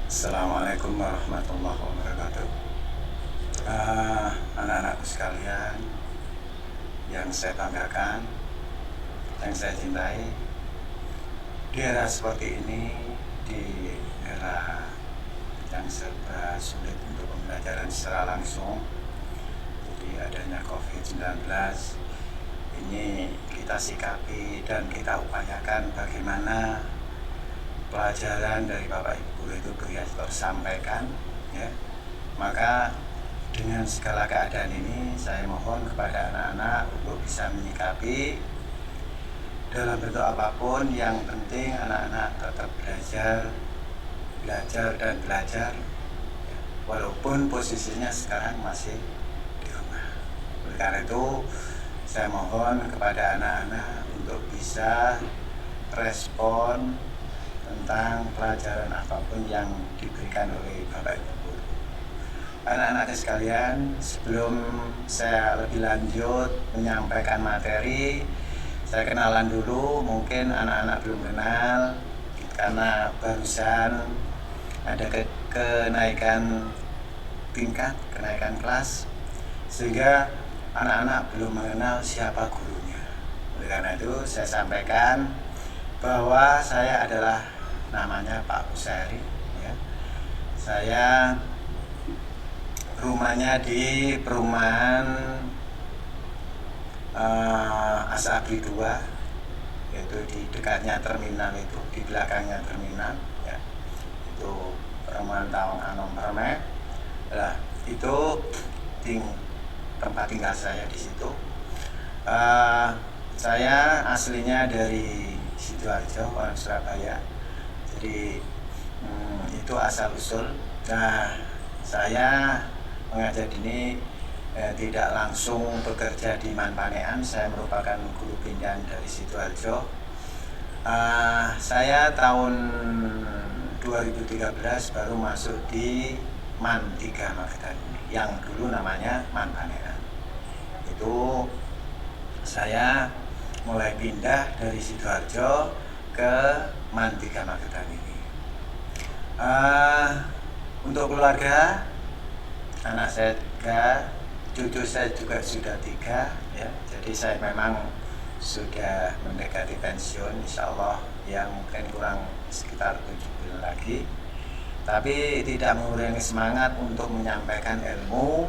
Assalamualaikum warahmatullahi wabarakatuh. Anak-anakku sekalian yang saya banggakan, yang saya cintai, di era seperti ini, di era yang serba sulit untuk pembelajaran secara langsung, jadi adanya COVID-19, ini kita sikapi dan kita upayakan bagaimana pelajaran dari Bapak Ibu guru itu bisa tersampaikan, ya. Maka dengan segala keadaan ini, saya mohon kepada anak-anak untuk bisa menyikapi dalam bentuk apapun. Yang penting anak-anak tetap belajar dan belajar, ya, walaupun posisinya sekarang masih di rumah. Oleh karena itu, saya mohon kepada anak-anak untuk bisa respon tentang pelajaran apapun yang diberikan oleh Bapak Ibu guru. Anak-anak sekalian, sebelum saya lebih lanjut menyampaikan materi, saya kenalan dulu. Mungkin anak-anak belum kenal karena barusan ada kenaikan tingkat, kenaikan kelas, sehingga anak-anak belum mengenal siapa gurunya. Oleh karena itu saya sampaikan bahwa saya adalah namanya Pak Kusari, ya. Saya rumahnya di perumahan Asabri 2, yaitu di dekatnya terminal, itu di belakangnya terminal, ya. Itu perumahan Tawang Anom Permek. Nah, itu tempat tinggal saya di situ. Saya aslinya dari Sidoarjo, orang Surabaya. Jadi itu asal usul. Nah, saya mengajar ini tidak langsung bekerja di Manpanean. Saya merupakan guru pindahan dari Sidoarjo. Saya tahun 2013 baru masuk di Man 3 Magetan, yang dulu namanya Manpanean. Itu saya mulai pindah dari Sidoarjo ke Man 3 Magetan ini. Untuk keluarga, anak saya 3, cucu saya juga sudah 3, ya. Jadi saya memang sudah mendekati pensiun, insya Allah, yang mungkin kurang sekitar 7 bulan lagi. Tapi tidak mengurangi semangat untuk menyampaikan ilmu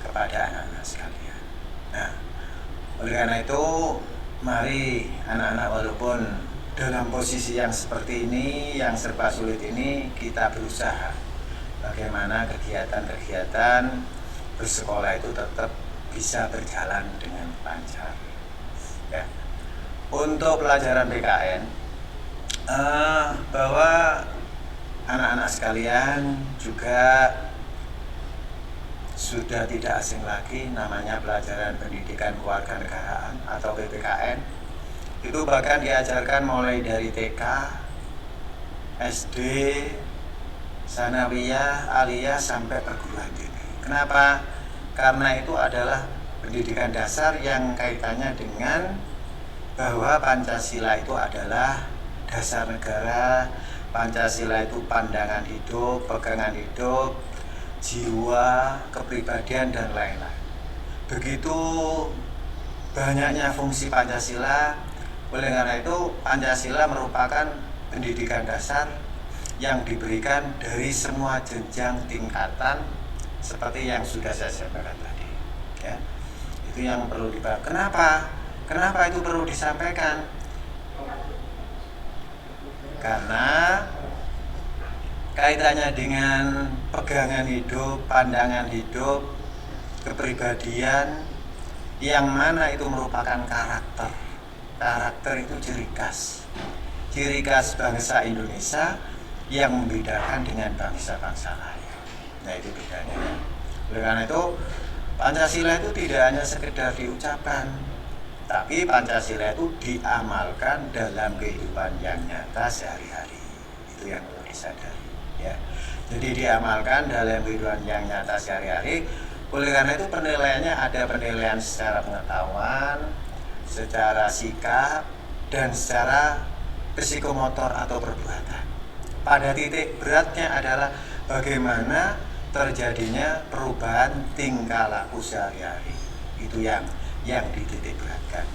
kepada anak-anak sekalian. Nah, oleh karena itu, mari anak-anak, walaupun dalam posisi yang seperti ini, yang serba sulit ini, kita berusaha bagaimana kegiatan-kegiatan bersekolah itu tetap bisa berjalan dengan lancar, ya. Untuk pelajaran PKN, bahwa anak-anak sekalian juga sudah tidak asing lagi namanya pelajaran pendidikan kewarganegaraan atau PPKN. Itu bahkan diajarkan mulai dari TK, SD, sanawiyah, aliyah sampai perguruan tinggi. Kenapa? Karena itu adalah pendidikan dasar yang kaitannya dengan bahwa Pancasila itu adalah dasar negara. Pancasila itu pandangan hidup, pegangan hidup, jiwa, kepribadian, dan lain-lain. Begitu banyaknya fungsi Pancasila. Oleh karena itu, Pancasila merupakan pendidikan dasar yang diberikan dari semua jenjang tingkatan seperti yang sudah saya sampaikan tadi, ya. Itu yang perlu dibahas. Kenapa itu perlu disampaikan? Karena kaitannya dengan pegangan hidup, pandangan hidup, kepribadian, yang mana itu merupakan karakter. Karakter itu ciri khas bangsa Indonesia yang membedakan dengan bangsa-bangsa lain. Nah, itu bedanya. Oleh karena itu, Pancasila itu tidak hanya sekedar diucapkan, tapi Pancasila itu diamalkan dalam kehidupan yang nyata sehari-hari. Itu yang perlu disadari, ya. Jadi diamalkan dalam kehidupan yang nyata sehari-hari. Oleh karena itu, penilaiannya ada penilaian secara pengetahuan, secara sikap, dan secara psikomotor atau perbuatan. pada titik beratnya adalah bagaimana terjadinya perubahan tingkah laku sehari-hari. Itu yang dititik beratkan.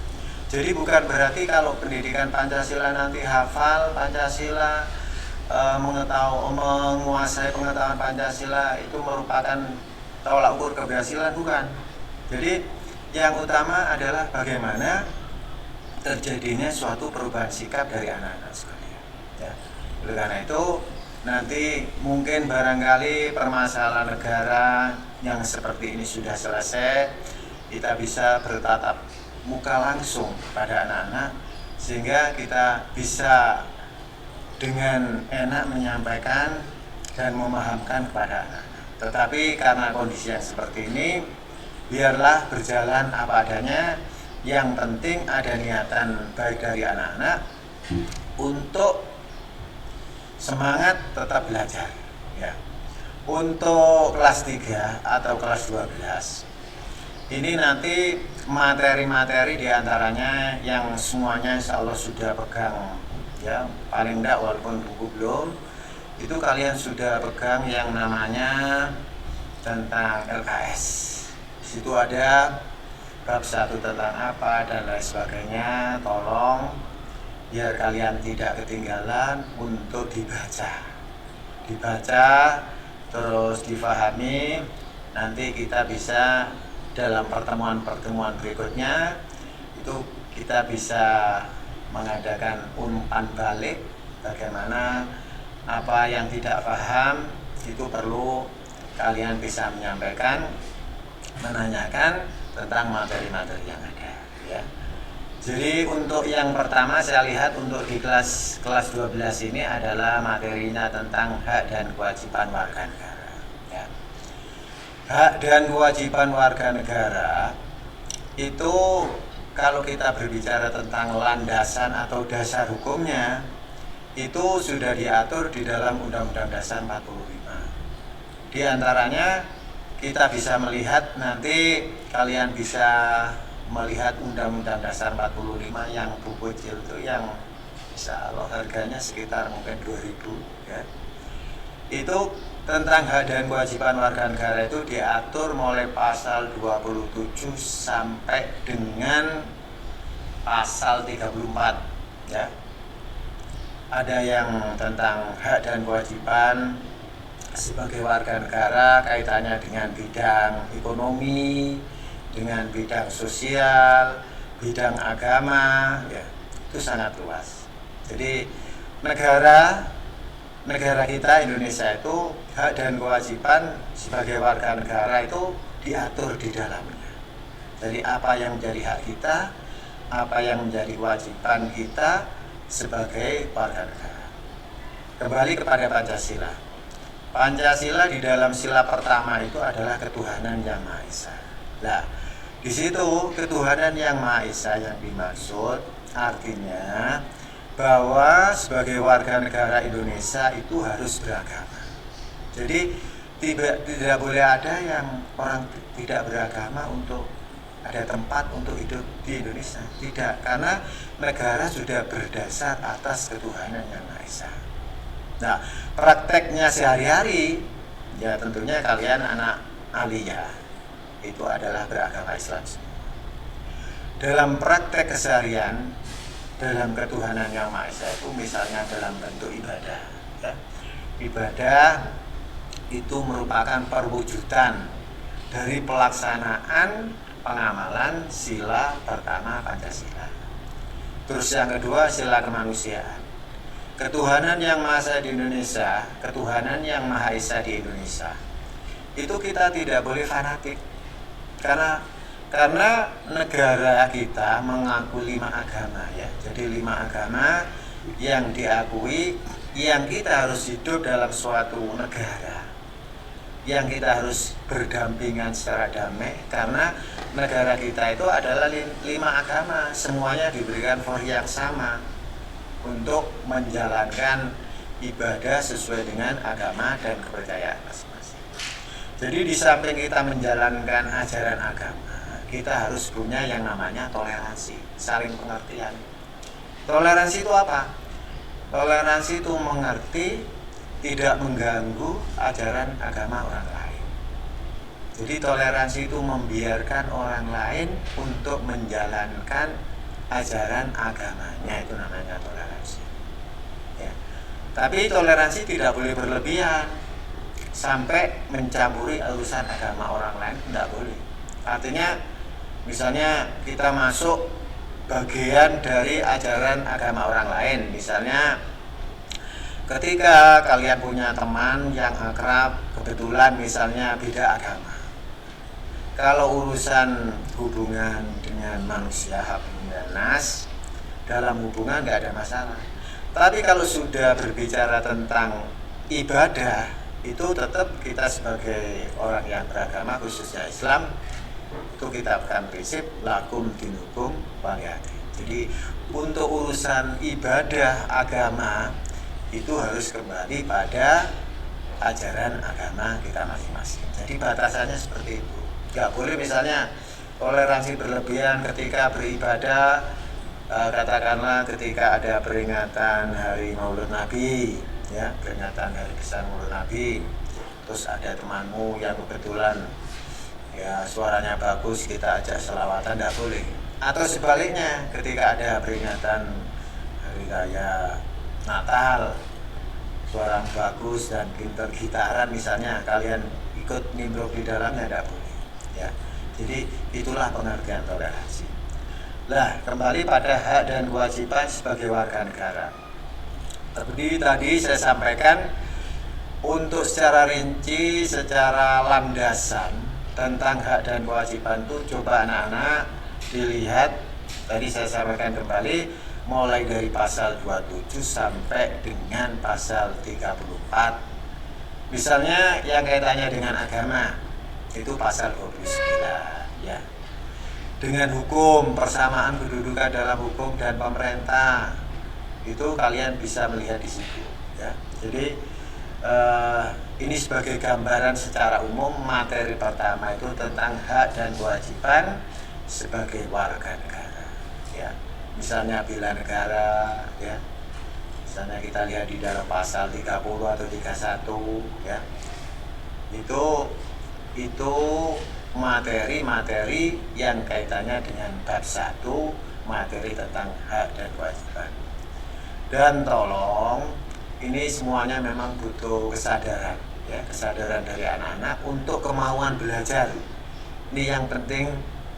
Jadi bukan berarti kalau pendidikan Pancasila nanti hafal Pancasila, menguasai pengetahuan Pancasila itu merupakan tolak ukur keberhasilan, bukan. Jadi yang utama adalah bagaimana terjadinya suatu perubahan sikap dari anak-anak sekalian. Ya. Oleh karena itu nanti mungkin barangkali permasalahan negara yang seperti ini sudah selesai, kita bisa bertatap muka langsung pada anak-anak sehingga kita bisa dengan enak menyampaikan dan memahamkan kepada anak. Tetapi karena kondisi yang seperti ini, biarlah berjalan apa adanya. Yang penting ada niatan baik dari anak-anak untuk semangat tetap belajar. Ya. Untuk kelas 3 atau kelas 12, ini nanti materi-materi diantaranya yang semuanya insya Allah sudah pegang, ya paling enggak walaupun buku belum, itu kalian sudah pegang yang namanya tentang LKS. Di situ ada bab 1 tentang apa dan lain sebagainya. Tolong biar kalian tidak ketinggalan untuk dibaca terus difahami. Nanti kita bisa dalam pertemuan berikutnya itu kita bisa mengadakan umpan balik, bagaimana apa yang tidak paham itu perlu kalian bisa menyampaikan, menanyakan tentang materi-materi yang ada, ya. Jadi untuk yang pertama saya lihat untuk di kelas 12 ini adalah materinya tentang hak dan kewajiban warga negara, ya. Hak dan kewajiban warga negara itu kalau kita berbicara tentang landasan atau dasar hukumnya itu sudah diatur di dalam Undang-Undang Dasar 45. Di antaranya kita bisa melihat, nanti kalian bisa melihat Undang-Undang Dasar 45 yang buku kecil itu yang insya Allah harganya sekitar mungkin 2.000, ya. Itu tentang hak dan kewajiban warga negara itu diatur mulai pasal 27 sampai dengan pasal 34, ya. Ada yang tentang hak dan kewajiban sebagai warga negara kaitannya dengan bidang ekonomi, dengan bidang sosial, bidang agama, ya, itu sangat luas. Jadi negara kita Indonesia itu hak dan kewajiban sebagai warga negara itu diatur di dalamnya. Jadi apa yang menjadi hak kita, apa yang menjadi kewajiban kita sebagai warga negara. Kembali kepada Pancasila. Pancasila di dalam sila pertama itu adalah ketuhanan yang Maha Esa. Nah, di situ ketuhanan yang Maha Esa yang dimaksud artinya bahwa sebagai warga negara Indonesia itu harus beragama. Jadi tidak boleh ada yang orang tidak beragama untuk ada tempat untuk hidup di Indonesia. Tidak, karena negara sudah berdasar atas ketuhanan yang Maha Esa. Nah, prakteknya sehari-hari ya tentunya kalian anak aliyah itu adalah beragama Islam. Dalam praktek keseharian dalam ketuhanan yang Maha Esa itu misalnya dalam bentuk ibadah, ya. Ibadah itu merupakan perwujudan dari pelaksanaan pengamalan sila pertama Pancasila. Terus yang kedua sila kemanusiaan. Ketuhanan yang Maha Esa di Indonesia, ketuhanan yang Maha Esa di Indonesia, itu kita tidak boleh fanatik, karena negara kita mengaku 5 agama, ya. Jadi 5 agama yang diakui, yang kita harus hidup dalam suatu negara, yang kita harus berdampingan secara damai, karena negara kita itu adalah 5 agama, semuanya diberikan fungsi yang sama untuk menjalankan ibadah sesuai dengan agama dan kepercayaan masing-masing. Jadi di samping kita menjalankan ajaran agama, kita harus punya yang namanya toleransi, saling pengertian. Toleransi itu apa? Toleransi itu mengerti tidak mengganggu ajaran agama orang lain. Jadi toleransi itu membiarkan orang lain untuk menjalankan ajaran agamanya, itu namanya toleransi. Ya. Tapi toleransi tidak boleh berlebihan sampai mencampuri urusan agama orang lain, tidak boleh. Artinya misalnya kita masuk bagian dari ajaran agama orang lain, misalnya ketika kalian punya teman yang akrab kebetulan misalnya beda agama, kalau urusan hubungan dengan manusia hablum nas, dalam hubungan nggak ada masalah. Tapi kalau sudah berbicara tentang ibadah, itu tetap kita sebagai orang yang beragama khususnya Islam, itu kita akan prinsip lakum dinukum waliyadin. Jadi untuk urusan ibadah agama itu harus kembali pada ajaran agama kita masing-masing. Jadi batasannya seperti itu. Nggak boleh misalnya toleransi berlebihan ketika beribadah, katakanlah ketika ada peringatan hari Maulid Nabi, ya, peringatan hari besar Maulid Nabi, terus ada temanmu yang kebetulan ya suaranya bagus, kita ajak selawatan, tidak boleh. Atau sebaliknya, ketika ada peringatan hari raya Natal, suara bagus dan pinter gitaran misalnya, kalian ikut nimbrung di dalamnya, tidak boleh. Ya, jadi itulah pengertian toleransi. Nah, kembali pada hak dan kewajiban sebagai warga negara. Tadi saya sampaikan untuk secara rinci, secara landasan tentang hak dan kewajiban itu coba anak-anak dilihat. Tadi saya sampaikan kembali mulai dari pasal 27 sampai dengan pasal 34. Misalnya yang kaitannya dengan agama itu pasal 29, ya. Dengan hukum, persamaan kedudukan dalam hukum dan pemerintah, itu kalian bisa melihat di situ, ya. Jadi ini sebagai gambaran secara umum. Materi pertama itu tentang hak dan kewajiban sebagai warga negara, ya. Misalnya bela negara, ya. Misalnya kita lihat di dalam pasal 30 atau 31, ya. Itu materi-materi yang kaitannya dengan bab 1, materi tentang hak dan kewajiban. Dan tolong, ini semuanya memang butuh kesadaran, ya, kesadaran dari anak-anak untuk kemauan belajar. Ini yang penting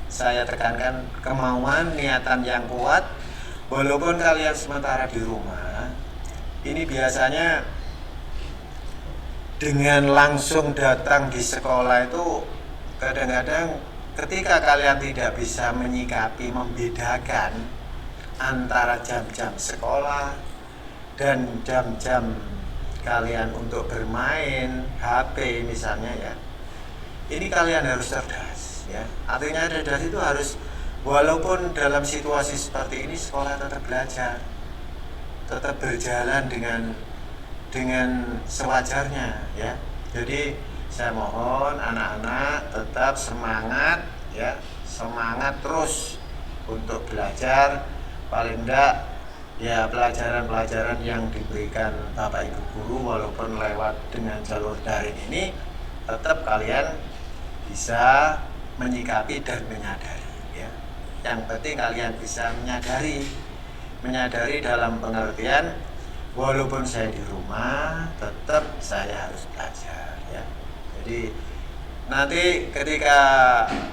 saya tekankan, kemauan, niatan yang kuat. Walaupun kalian sementara di rumah, ini biasanya dengan langsung datang di sekolah itu kadang-kadang ketika kalian tidak bisa menyikapi, membedakan antara jam-jam sekolah dan jam-jam kalian untuk bermain HP misalnya, ya, ini kalian harus cerdas, ya. Artinya cerdas itu harus, walaupun dalam situasi seperti ini sekolah tetap belajar, tetap berjalan dengan sewajarnya, ya. Jadi saya mohon anak-anak tetap semangat, ya, semangat terus untuk belajar. Paling enggak ya pelajaran-pelajaran yang diberikan Bapak Ibu guru walaupun lewat dengan jalur daring ini, tetap kalian bisa menyikapi dan menyadari, ya. Yang penting kalian bisa menyadari dalam pengertian walaupun saya di rumah tetap saya harus belajar, ya. Jadi nanti ketika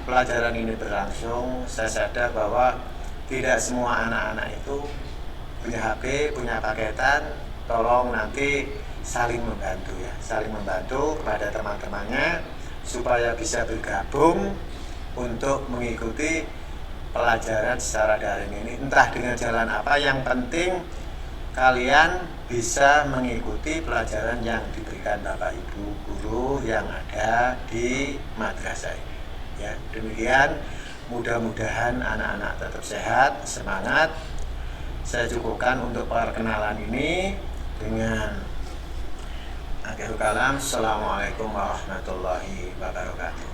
pelajaran ini berlangsung, saya sadar bahwa tidak semua anak-anak itu punya HP, punya paketan. Tolong nanti saling membantu, ya, saling membantu kepada teman-temannya supaya bisa bergabung untuk mengikuti pelajaran secara daring ini, entah dengan jalan apa. Yang penting kalian bisa mengikuti pelajaran yang diberikan Bapak Ibu guru yang ada di madrasah ini, ya. Demikian, mudah-mudahan anak-anak tetap sehat, semangat. Saya cukupkan untuk perkenalan ini dengan akhirul kalam. Assalamualaikum warahmatullahi wabarakatuh.